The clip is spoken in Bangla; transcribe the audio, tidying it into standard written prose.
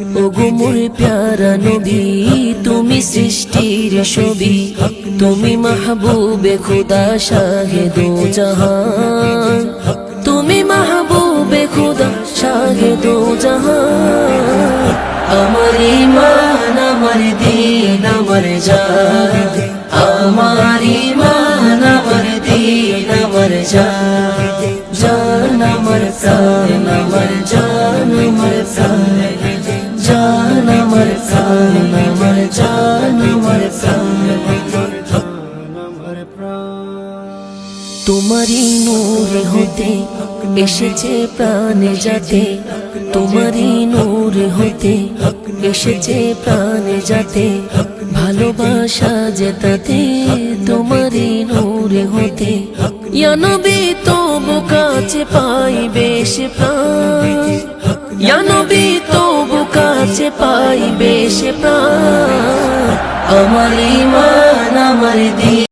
ওগো মোর প্যারা নবী তুমি সৃষ্টির ছবি তুমি মাহবুবে খুদা শাহে দো জাহান তুমি মাহবুবে খুদা শাহে দো জাহান আমার ঈমান আমার দীন আমার জান আমার ঈমান আমার দীন আমার জান জান আমার প্রাণ আমার জান আমার প্রাণ জান আমার প্রাণ আমার জান আমার প্রাণ তোমারই নূর হতে এসেছে প্রাণে যাতে তোমারই নূর হতে এসেছে প্রাণে যাতে ভালোবাসা যেতাতে তোমারই নূর হতে ইয়া নবী তবু কাছে পাই বেশ প্রাণ ইয়া নবী তবু কাছে পাই বেশ প্রাণ আমার ঈমান আমার